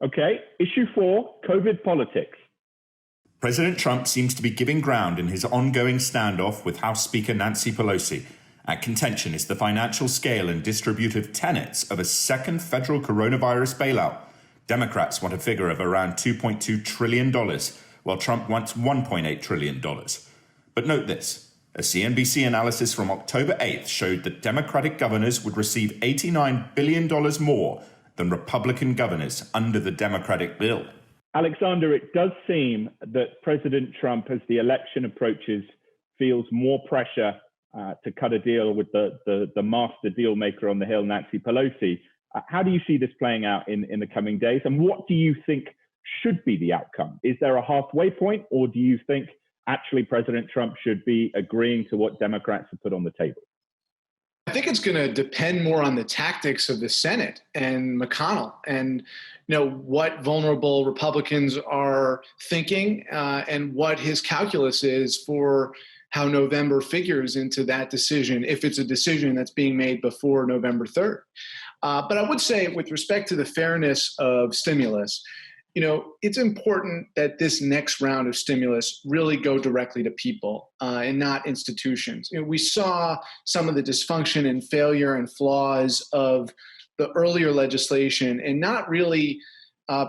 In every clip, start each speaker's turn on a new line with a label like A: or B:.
A: Okay, issue 4, COVID politics.
B: President Trump seems to be giving ground in his ongoing standoff with House Speaker Nancy Pelosi. At contention is the financial scale and distributive tenets of a second federal coronavirus bailout. Democrats want a figure of around $2.2 trillion, while Trump wants $1.8 trillion. But note this, a CNBC analysis from October 8th showed that Democratic governors would receive $89 billion more than Republican governors under the Democratic bill.
A: Alexander, it does seem that President Trump, as the election approaches, feels more pressure to cut a deal with the master deal maker on the Hill, Nancy Pelosi. How do you see this playing out in the coming days? And what do you think should be the outcome? Is there a halfway point, or do you think actually President Trump should be agreeing to what Democrats have put on the table?
C: I think it's going to depend more on the tactics of the Senate and McConnell, and what vulnerable Republicans are thinking, and what his calculus is for how November figures into that decision, if it's a decision that's being made before November 3rd. But I would say, with respect to the fairness of stimulus, it's important that this next round of stimulus really go directly to people and not institutions. We saw some of the dysfunction and failure and flaws of the earlier legislation and not really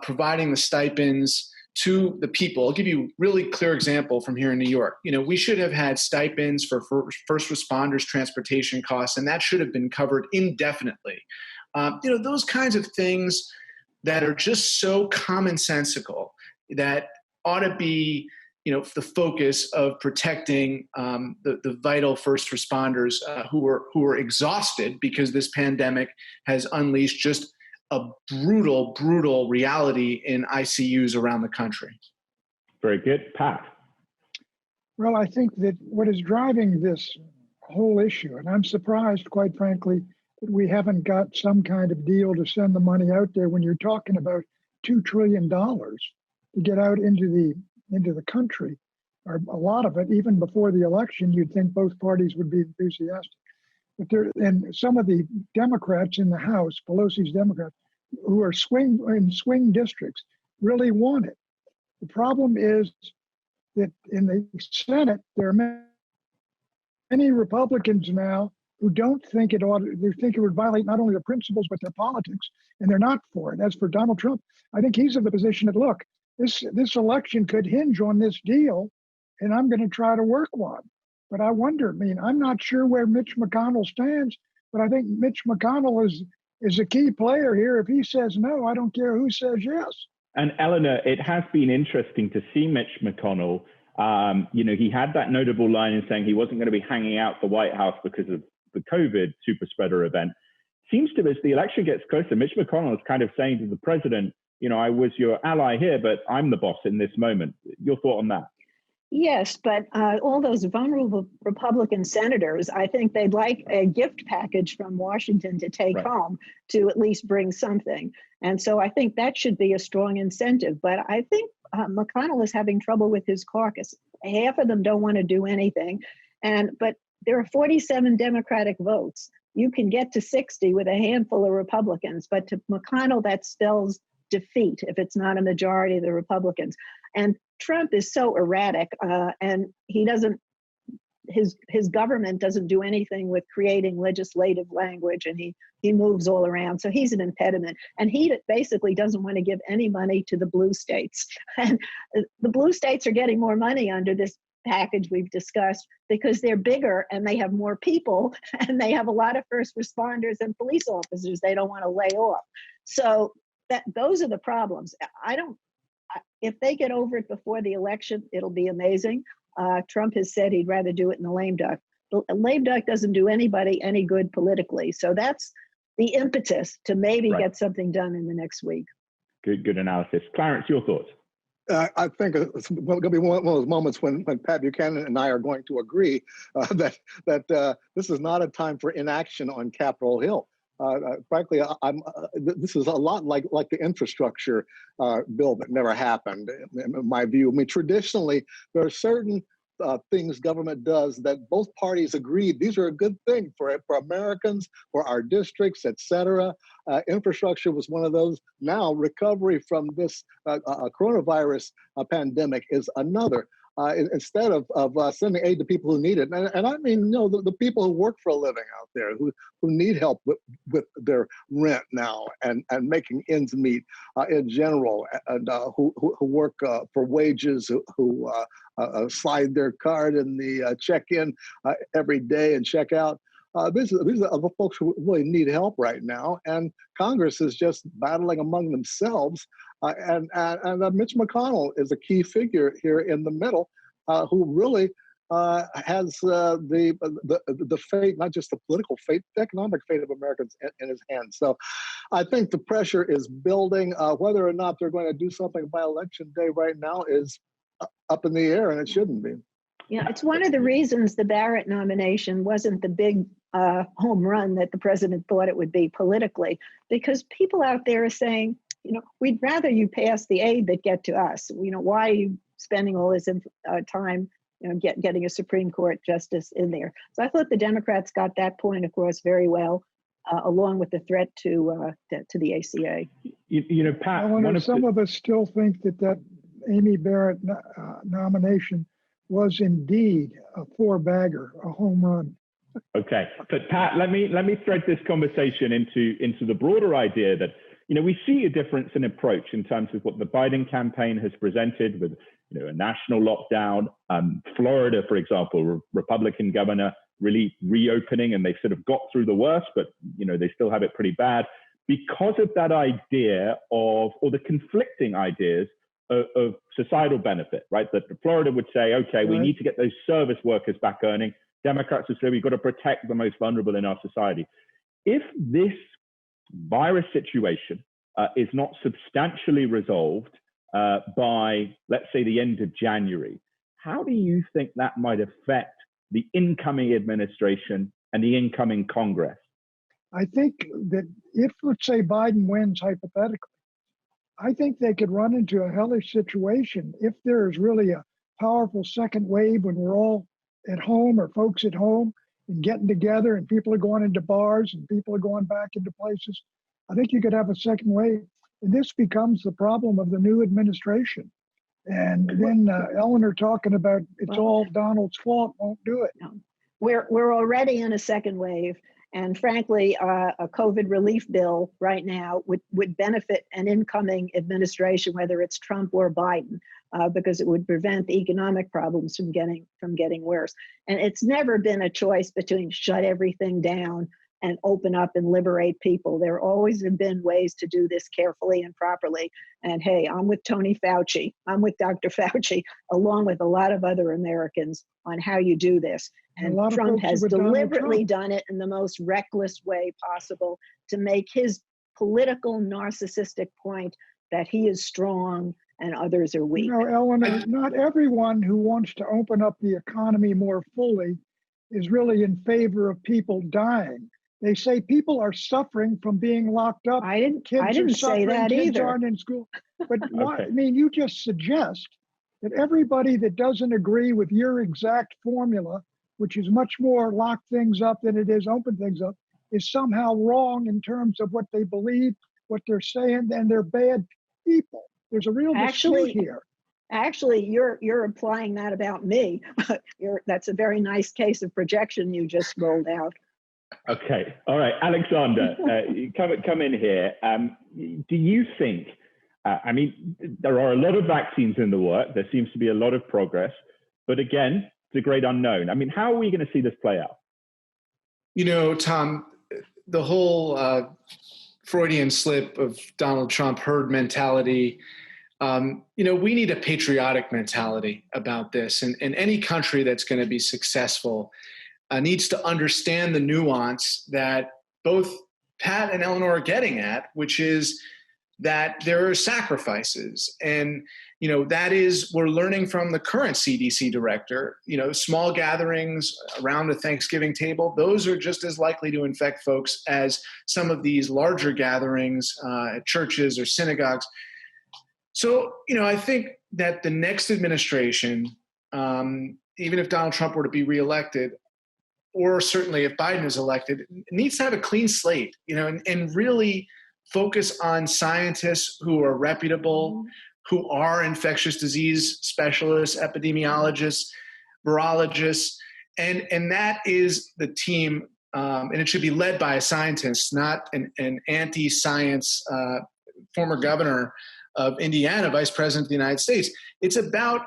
C: providing the stipends to the people. I'll give you a really clear example from here in New York. We should have had stipends for first responders' transportation costs, and that should have been covered indefinitely. Those kinds of things that are just so commonsensical that ought to be, the focus of protecting the vital first responders who are exhausted because this pandemic has unleashed just a brutal, brutal reality in ICUs around the country.
A: Very good. Pat?
D: Well, I think that what is driving this whole issue, and I'm surprised, quite frankly, that we haven't got some kind of deal to send the money out there when you're talking about $2 trillion to get out into the country, or a lot of it, even before the election. You'd think both parties would be enthusiastic. But and some of the Democrats in the House, Pelosi's Democrats, who are in swing districts, really want it. The problem is that in the Senate, there are many Republicans now who don't think it ought. They think it would violate not only their principles but their politics, and they're not for it. As for Donald Trump, I think he's in the position that, look, this election could hinge on this deal, and I'm going to try to work one. But I wonder. I'm not sure where Mitch McConnell stands, but I think Mitch McConnell is a key player here. If he says no, I don't care who says yes. And
A: Eleanor, it has been interesting to see Mitch McConnell. He had that notable line in saying he wasn't going to be hanging out the White House because of the COVID super spreader event. Seems to, as the election gets closer, Mitch McConnell is kind of saying to the president, I was your ally here, but I'm the boss in this moment. Your thought on that?
E: Yes, but all those vulnerable Republican senators, I think they'd like a gift package from Washington to take home to at least bring something. And so I think that should be a strong incentive. But I think McConnell is having trouble with his caucus. Half of them don't want to do anything. But there are 47 Democratic votes. You can get to 60 with a handful of Republicans. But to McConnell, that spells defeat if it's not a majority of the Republicans. And Trump is so erratic, and he doesn't. His government doesn't do anything with creating legislative language, and he moves all around. So he's an impediment, and he basically doesn't want to give any money to the blue states. And the blue states are getting more money under this package we've discussed because they're bigger and they have more people and they have a lot of first responders and police officers they don't want to lay off. So those are the problems. If they get over it before the election, it'll be amazing. Trump has said he'd rather do it in the lame duck. A lame duck doesn't do anybody any good politically. So that's the impetus to maybe get something done in the next week.
A: Good analysis. Clarence, your thoughts?
F: I think it's going to be one of those moments when Pat Buchanan and I are going to agree that this is not a time for inaction on Capitol Hill. Frankly, this is a lot like the infrastructure bill that never happened, in my view. Traditionally, there are certain things government does that both parties agreed these are a good thing for Americans, for our districts, et cetera. Infrastructure was one of those. Now, recovery from this coronavirus pandemic is another. Instead of sending aid to people who need it. And I mean, the people who work for a living out there, who need help with their rent now and making ends meet in general, and who work for wages, who slide their card in the check-in every day and check out. These are other folks who really need help right now, and Congress is just battling among themselves. And Mitch McConnell is a key figure here in the middle, who really has the fate, not just the political fate, the economic fate of Americans in his hands. So I think the pressure is building. Whether or not they're going to do something by election day right now is up in the air, and it shouldn't be.
E: Yeah, it's one of the reasons the Barrett nomination wasn't the big home run that the president thought it would be politically, because people out there are saying, we'd rather you pass the aid that get to us. Why are you spending all this time, getting a Supreme Court justice in there? So I thought the Democrats got that point across very well, along with the threat to the ACA.
A: Pat,
D: some of us still think that Amy Barrett nomination was indeed a four-bagger, a home run.
A: Okay, but Pat, let me thread this conversation into the broader idea that we see a difference in approach in terms of what the Biden campaign has presented with a national lockdown. Florida, for example, Republican governor really reopening, and they've sort of got through the worst, but they still have it pretty bad because of that idea or the conflicting ideas of societal benefit, right? That Florida would say, okay, we need to get those service workers back earning. Democrats would say we've got to protect the most vulnerable in our society. If this virus situation is not substantially resolved by, let's say, the end of January, how do you think that might affect the incoming administration and the incoming Congress?
D: I think that if, let's say, Biden wins hypothetically, I think they could run into a hellish situation if there is really a powerful second wave when we're all at home or folks at home and getting together and people are going into bars and people are going back into places. I think you could have a second wave. And this becomes the problem of the new administration. And then Eleanor talking about it's all Donald's fault won't do it.
E: No. We're already in a second wave. And frankly, a COVID relief bill right now would benefit an incoming administration, whether it's Trump or Biden, because it would prevent the economic problems from getting worse. And it's never been a choice between shut everything down and open up and liberate people. There always have been ways to do this carefully and properly. And hey, I'm with Tony Fauci. I'm with Dr. Fauci, along with a lot of other Americans on how you do this. And Trump has deliberately done it in the most reckless way possible to make his political narcissistic point that he is strong and others are weak.
D: Eleanor, not everyone who wants to open up the economy more fully is really in favor of people dying. They say people are suffering from being locked up.
E: I didn't say that
D: kids
E: either.
D: Aren't in school. But you just suggest that everybody that doesn't agree with your exact formula, which is much more lock things up than it is open things up, is somehow wrong in terms of what they believe, what they're saying, and they're bad people. There's a real dispute here.
E: Actually, you're implying that about me. That's a very nice case of projection you just rolled out.
A: Okay. All right. Alexander, come in here. Do you think, there are a lot of vaccines in the work. There seems to be a lot of progress. But again, it's a great unknown. How are we going to see this play out?
C: Tom, the whole Freudian slip of Donald Trump herd mentality, we need a patriotic mentality about this. And any country that's going to be successful needs to understand the nuance that both Pat and Eleanor are getting at, which is that there are sacrifices. And, that is, we're learning from the current CDC director, small gatherings around a Thanksgiving table, those are just as likely to infect folks as some of these larger gatherings at churches or synagogues. So, I think that the next administration even if Donald Trump were to be reelected, or certainly if Biden is elected, needs to have a clean slate, and really focus on scientists who are reputable, who are infectious disease specialists, epidemiologists, virologists, and that is the team, and it should be led by a scientist, not an anti-science former governor of Indiana, vice president of the United States. It's about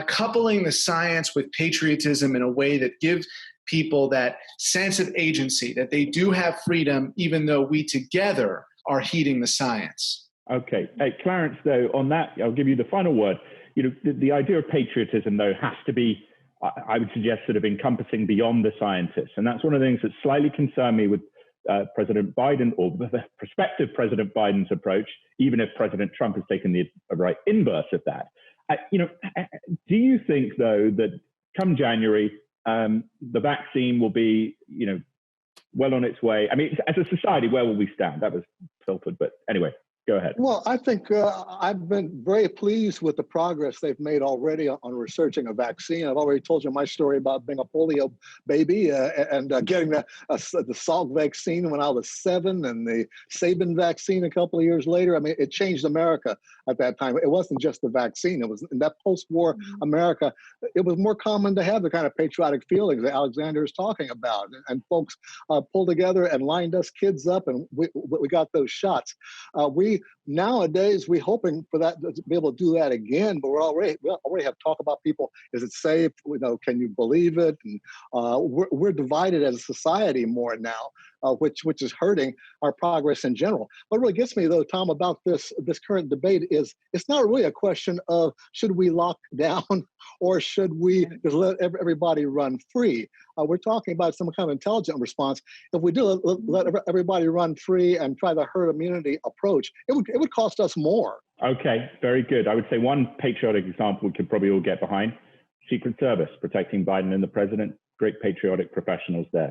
C: coupling the science with patriotism in a way that gives people that sense of agency, that they do have freedom, even though we together are heeding the science.
A: Okay. Hey, Clarence, though, on that, I'll give you the final word. The idea of patriotism, though, has to be, I would suggest, sort of encompassing beyond the scientists. And that's one of the things that slightly concern me with President Biden, or the prospective President Biden's approach, even if President Trump has taken the right inverse of that. Do you think, though, that come January, the vaccine will be, well on its way? I mean, as a society, where will we stand? That was filtered, but anyway, go ahead.
F: Well, I think I've been very pleased with the progress they've made already on researching a vaccine. I've already told you my story about being a polio baby and getting the Salk vaccine when I was 7, and the Sabin vaccine a couple of years later. I mean, it changed America at that time. It wasn't just the vaccine. It was in that post-war America. It was more common to have the kind of patriotic feelings that Alexander is talking about. And folks pulled together and lined us kids up, and we got those shots. Nowadays, we're hoping for that to be able to do that again, but we already have talk about people. Is it safe? Can you believe it? And we're divided as a society more now, which is hurting our progress in general. What really gets me, though, Tom, about this current debate is it's not really a question of should we lock down or should we just let everybody run free. We're talking about some kind of intelligent response. If we do let everybody run free and try the herd immunity approach, it would cost us more.
A: Okay, very good. I would say one patriotic example we could probably all get behind: Secret Service protecting Biden and the president. Great patriotic professionals there.